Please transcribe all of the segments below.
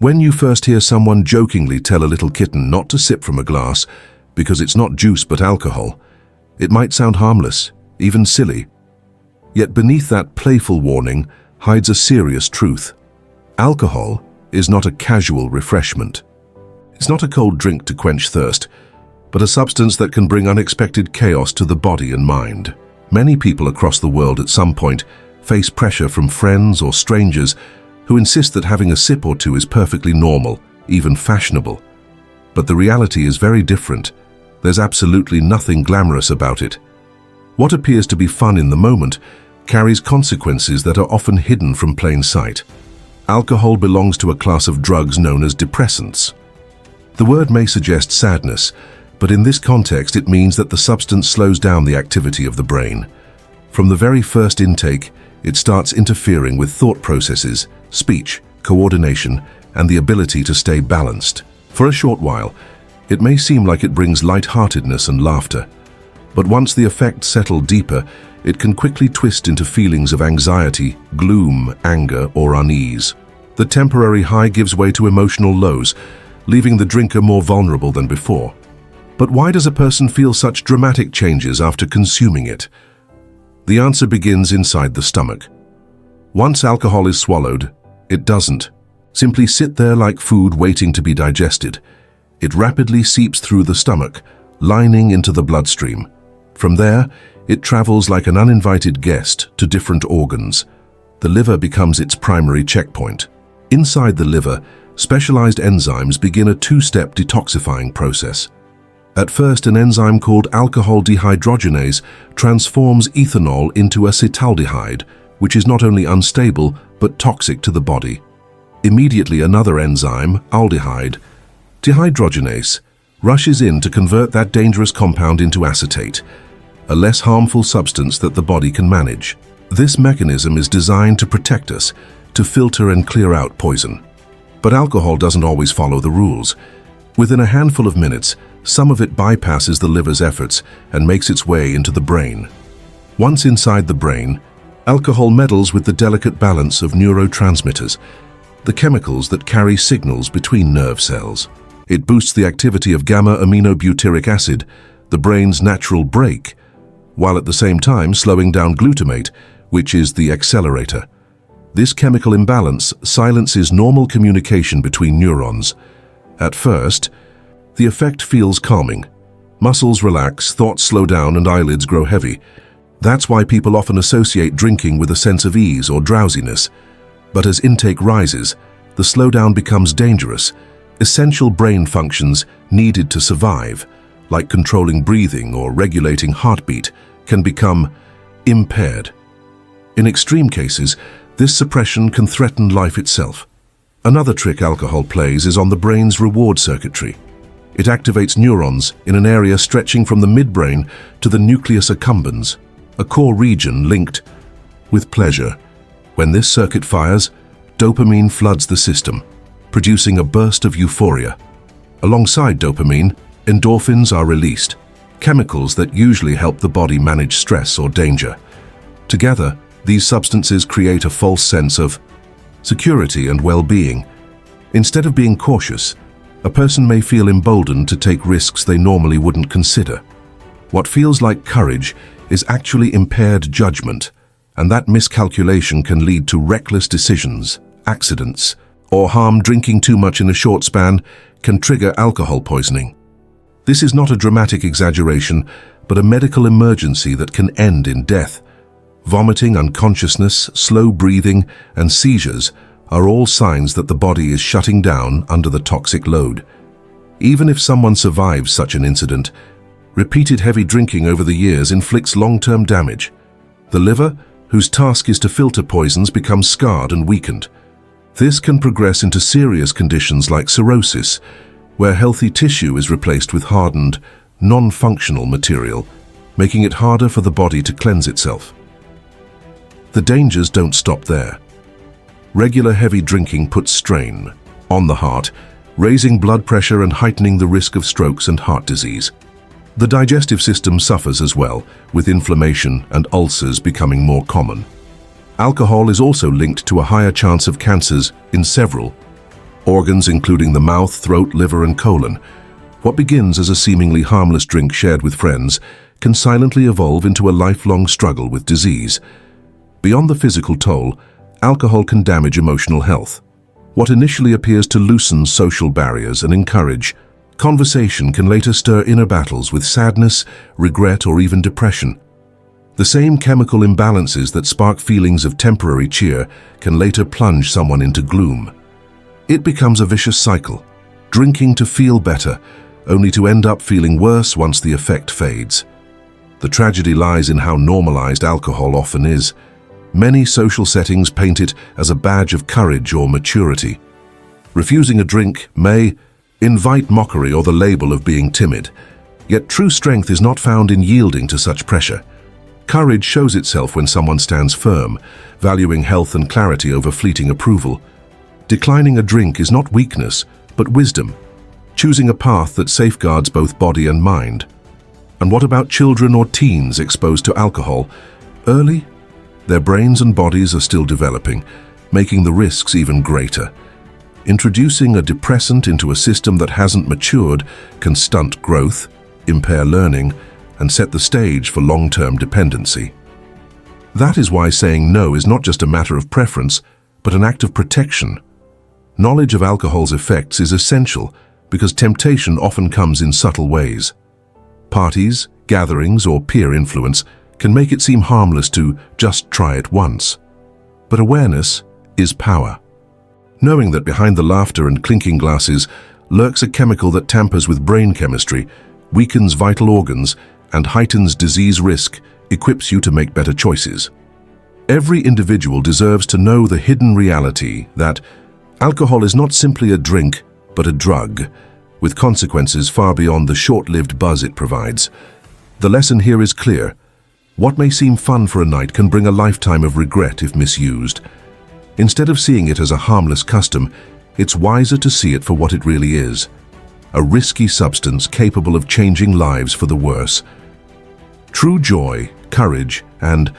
When you first hear someone jokingly tell a little kitten not to sip from a glass because it's not juice but alcohol, it might sound harmless, even silly. Yet beneath that playful warning hides a serious truth. Alcohol is not a casual refreshment. It's not a cold drink to quench thirst, but a substance that can bring unexpected chaos to the body and mind. Many people across the world at some point face pressure from friends or strangers who insist that having a sip or two is perfectly normal, even fashionable. But the reality is very different. There's absolutely nothing glamorous about it. What appears to be fun in the moment carries consequences that are often hidden from plain sight. Alcohol belongs to a class of drugs known as depressants. The word may suggest sadness, but in this context it means that the substance slows down the activity of the brain. From the very first intake, it starts interfering with thought processes, speech, coordination, and the ability to stay balanced. For a short while, it may seem like it brings lightheartedness and laughter, but once the effects settle deeper, it can quickly twist into feelings of anxiety, gloom, anger, or unease. The temporary high gives way to emotional lows, leaving the drinker more vulnerable than before. But why does a person feel such dramatic changes after consuming it? The answer begins inside the stomach. Once alcohol is swallowed, it doesn't simply sit there like food waiting to be digested. It rapidly seeps through the stomach, lining into the bloodstream. From there, it travels like an uninvited guest to different organs. The liver becomes its primary checkpoint. Inside the liver, specialized enzymes begin a two-step detoxifying process. At first, an enzyme called alcohol dehydrogenase transforms ethanol into acetaldehyde, which is not only unstable but toxic to the body. Immediately, another enzyme, aldehyde dehydrogenase, rushes in to convert that dangerous compound into acetate, a less harmful substance that the body can manage. This mechanism is designed to protect us, to filter and clear out poison. But alcohol doesn't always follow the rules. Within a handful of minutes, some of it bypasses the liver's efforts and makes its way into the brain. Once inside the brain, alcohol meddles with the delicate balance of neurotransmitters, the chemicals that carry signals between nerve cells. It boosts the activity of gamma-aminobutyric acid, the brain's natural brake, while at the same time slowing down glutamate, which is the accelerator. This chemical imbalance silences normal communication between neurons. At first, the effect feels calming. Muscles relax, thoughts slow down, and eyelids grow heavy. That's why people often associate drinking with a sense of ease or drowsiness. But as intake rises, the slowdown becomes dangerous. Essential brain functions needed to survive, like controlling breathing or regulating heartbeat, can become impaired. In extreme cases, this suppression can threaten life itself. Another trick alcohol plays is on the brain's reward circuitry. It activates neurons in an area stretching from the midbrain to the nucleus accumbens, a core region linked with pleasure. When this circuit fires, dopamine floods the system, producing a burst of euphoria. Alongside dopamine, endorphins are released, chemicals that usually help the body manage stress or danger. Together, these substances create a false sense of security and well-being. Instead of being cautious, a person may feel emboldened to take risks they normally wouldn't consider. What feels like courage is actually impaired judgment, and that miscalculation can lead to reckless decisions, accidents, or harm. Drinking too much in a short span can trigger alcohol poisoning. This is not a dramatic exaggeration, but a medical emergency that can end in death. Vomiting, unconsciousness, slow breathing, and seizures are all signs that the body is shutting down under the toxic load. Even if someone survives such an incident, repeated heavy drinking over the years inflicts long-term damage. The liver, whose task is to filter poisons, becomes scarred and weakened. This can progress into serious conditions like cirrhosis, where healthy tissue is replaced with hardened, non-functional material, making it harder for the body to cleanse itself. The dangers don't stop there. Regular heavy drinking puts strain on the heart, raising blood pressure and heightening the risk of strokes and heart disease. The digestive system suffers as well, with inflammation and ulcers becoming more common. Alcohol is also linked to a higher chance of cancers in several organs including the mouth, throat, liver, and colon. What begins as a seemingly harmless drink shared with friends can silently evolve into a lifelong struggle with disease. Beyond the physical toll, alcohol can damage emotional health. What initially appears to loosen social barriers and encourage conversation can later stir inner battles with sadness, regret, or even depression. The same chemical imbalances that spark feelings of temporary cheer can later plunge someone into gloom. It becomes a vicious cycle, drinking to feel better, only to end up feeling worse once the effect fades. The tragedy lies in how normalized alcohol often is. Many social settings paint it as a badge of courage or maturity. Refusing a drink may invite mockery or the label of being timid. Yet true strength is not found in yielding to such pressure. Courage shows itself when someone stands firm, valuing health and clarity over fleeting approval. Declining a drink is not weakness, but wisdom, choosing a path that safeguards both body and mind. And what about children or teens exposed to alcohol early? Their brains and bodies are still developing, making the risks even greater. Introducing a depressant into a system that hasn't matured can stunt growth, impair learning, and set the stage for long-term dependency. That is why saying no is not just a matter of preference, but an act of protection. Knowledge of alcohol's effects is essential because temptation often comes in subtle ways. Parties, gatherings, or peer influence can make it seem harmless to just try it once. But awareness is power. Knowing that behind the laughter and clinking glasses lurks a chemical that tampers with brain chemistry, weakens vital organs, and heightens disease risk equips you to make better choices. Every individual deserves to know the hidden reality that alcohol is not simply a drink, but a drug, with consequences far beyond the short-lived buzz it provides. The lesson here is clear. What may seem fun for a night can bring a lifetime of regret if misused. Instead of seeing it as a harmless custom, it's wiser to see it for what it really is: a risky substance capable of changing lives for the worse. True joy, courage, and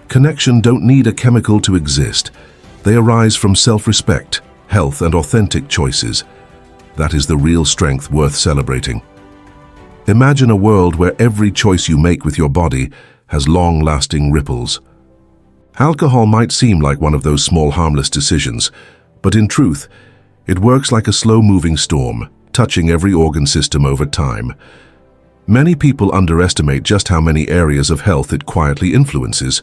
connection don't need a chemical to exist. They arise from self-respect, health, and authentic choices. That is the real strength worth celebrating. Imagine a world where every choice you make with your body has long-lasting ripples. Alcohol might seem like one of those small harmless decisions, but in truth, it works like a slow-moving storm, touching every organ system over time. Many people underestimate just how many areas of health it quietly influences.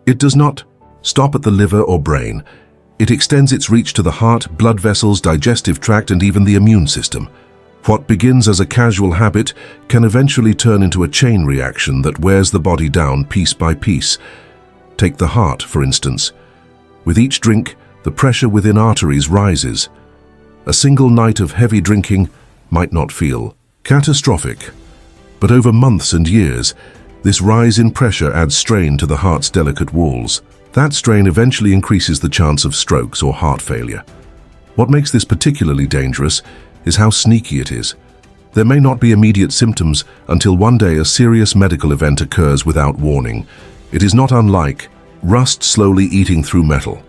It does not stop at the liver or brain. It extends its reach to the heart, blood vessels, digestive tract, and even the immune system. What begins as a casual habit can eventually turn into a chain reaction that wears the body down piece by piece. Take the heart, for instance. With each drink, the pressure within arteries rises. A single night of heavy drinking might not feel catastrophic, but over months and years, this rise in pressure adds strain to the heart's delicate walls. That strain eventually increases the chance of strokes or heart failure. What makes this particularly dangerous is how sneaky it is. There may not be immediate symptoms until one day a serious medical event occurs without warning. It is not unlike rust slowly eating through metal.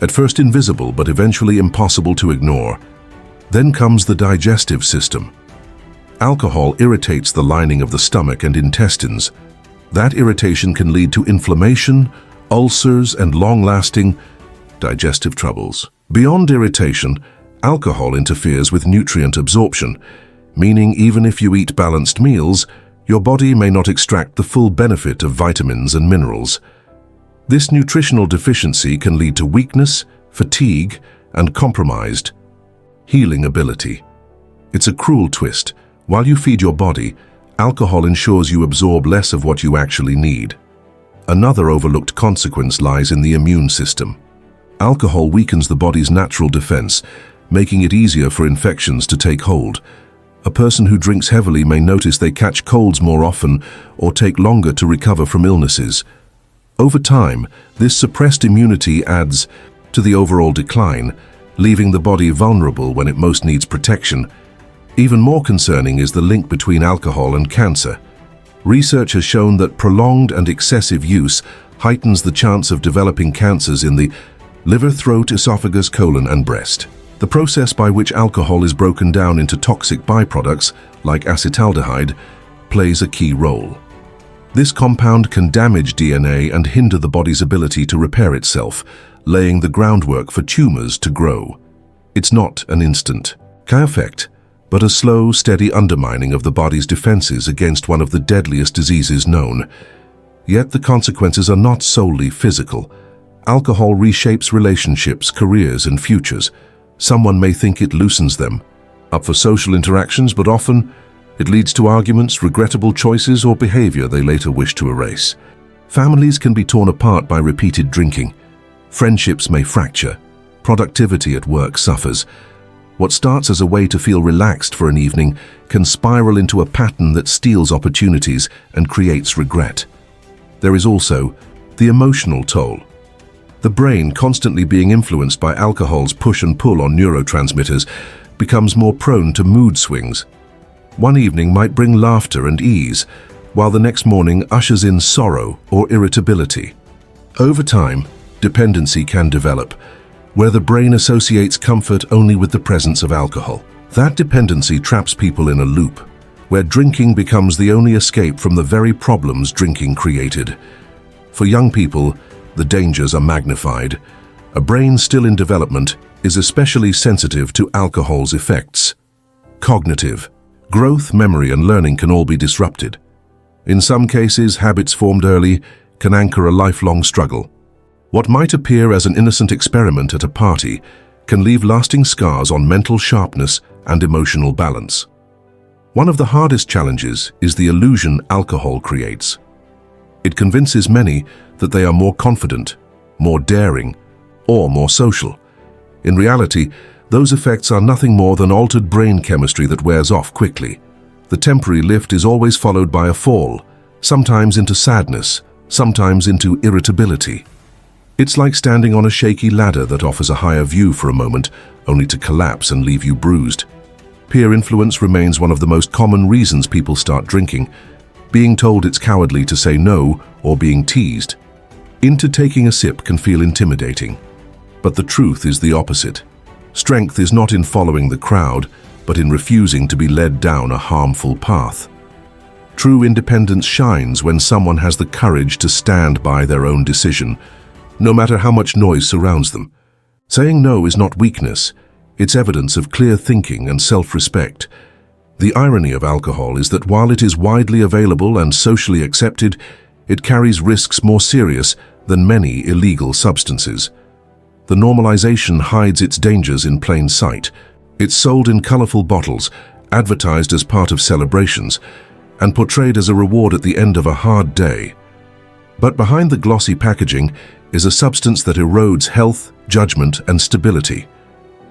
At first invisible, but eventually impossible to ignore. Then comes the digestive system. Alcohol irritates the lining of the stomach and intestines. That irritation can lead to inflammation, ulcers, and long-lasting digestive troubles. Beyond irritation, alcohol interferes with nutrient absorption, meaning even if you eat balanced meals, your body may not extract the full benefit of vitamins and minerals. This nutritional deficiency can lead to weakness, fatigue, and compromised healing ability. It's a cruel twist. While you feed your body, alcohol ensures you absorb less of what you actually need. Another overlooked consequence lies in the immune system. Alcohol weakens the body's natural defense, making it easier for infections to take hold. A person who drinks heavily may notice they catch colds more often or take longer to recover from illnesses. Over time, this suppressed immunity adds to the overall decline, leaving the body vulnerable when it most needs protection. Even more concerning is the link between alcohol and cancer. Research has shown that prolonged and excessive use heightens the chance of developing cancers in the liver, throat, esophagus, colon, and breast. The process by which alcohol is broken down into toxic byproducts, like acetaldehyde, plays a key role. This compound can damage DNA and hinder the body's ability to repair itself, laying the groundwork for tumors to grow. It's not an instant effect, but a slow, steady undermining of the body's defenses against one of the deadliest diseases known. Yet the consequences are not solely physical. Alcohol reshapes relationships, careers, and futures. Someone may think it loosens them up for social interactions, but often it leads to arguments, regrettable choices, or behavior they later wish to erase. Families can be torn apart by repeated drinking. Friendships may fracture. Productivity at work suffers. What starts as a way to feel relaxed for an evening can spiral into a pattern that steals opportunities and creates regret. There is also the emotional toll. The brain, constantly being influenced by alcohol's push and pull on neurotransmitters, becomes more prone to mood swings. One evening might bring laughter and ease, while the next morning ushers in sorrow or irritability. Over time, dependency can develop, where the brain associates comfort only with the presence of alcohol. That dependency traps people in a loop, where drinking becomes the only escape from the very problems drinking created. For young people, the dangers are magnified. A brain still in development is especially sensitive to alcohol's effects. Cognitive, growth, memory, and learning can all be disrupted. In some cases, habits formed early can anchor a lifelong struggle. What might appear as an innocent experiment at a party can leave lasting scars on mental sharpness and emotional balance. One of the hardest challenges is the illusion alcohol creates. It convinces many that they are more confident, more daring, or more social. In reality, those effects are nothing more than altered brain chemistry that wears off quickly. The temporary lift is always followed by a fall, sometimes into sadness, sometimes into irritability. It's like standing on a shaky ladder that offers a higher view for a moment, only to collapse and leave you bruised. Peer influence remains one of the most common reasons people start drinking. Being told it's cowardly to say no or being teased into taking a sip can feel intimidating. But the truth is the opposite. Strength is not in following the crowd, but in refusing to be led down a harmful path. True independence shines when someone has the courage to stand by their own decision, no matter how much noise surrounds them. Saying no is not weakness, it's evidence of clear thinking and self-respect. The irony of alcohol is that while it is widely available and socially accepted, it carries risks more serious than many illegal substances. The normalization hides its dangers in plain sight. It's sold in colorful bottles, advertised as part of celebrations, and portrayed as a reward at the end of a hard day. But behind the glossy packaging is a substance that erodes health, judgment, and stability.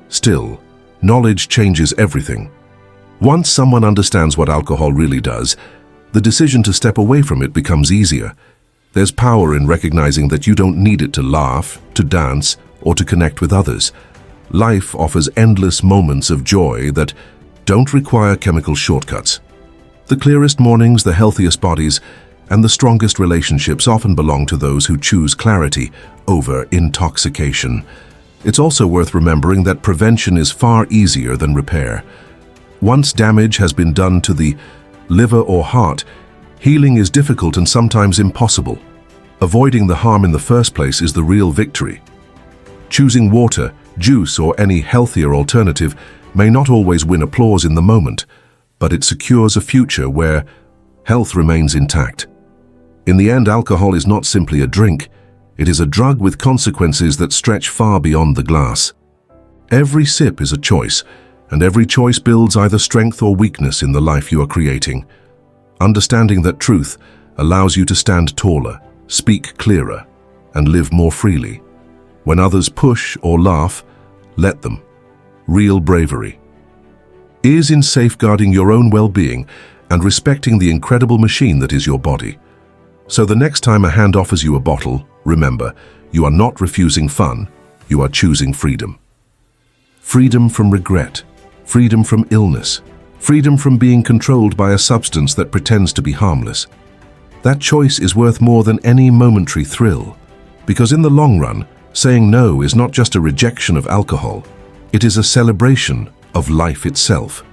Still, knowledge changes everything. Once someone understands what alcohol really does, the decision to step away from it becomes easier. There's power in recognizing that you don't need it to laugh, to dance, or to connect with others. Life offers endless moments of joy that don't require chemical shortcuts. The clearest mornings, the healthiest bodies, and the strongest relationships often belong to those who choose clarity over intoxication. It's also worth remembering that prevention is far easier than repair. Once damage has been done to the liver or heart, healing is difficult and sometimes impossible. Avoiding the harm in the first place is the real victory. Choosing water, juice, or any healthier alternative may not always win applause in the moment, but it secures a future where health remains intact. In the end, alcohol is not simply a drink, it is a drug with consequences that stretch far beyond the glass. Every sip is a choice, and every choice builds either strength or weakness in the life you are creating. Understanding that truth allows you to stand taller, speak clearer, and live more freely. When others push or laugh, let them. Real bravery is in safeguarding your own well-being and respecting the incredible machine that is your body. So the next time a hand offers you a bottle, remember, you are not refusing fun, you are choosing freedom. Freedom from regret, freedom from illness, freedom from being controlled by a substance that pretends to be harmless. That choice is worth more than any momentary thrill, because in the long run, saying no is not just a rejection of alcohol, It is a celebration of life itself.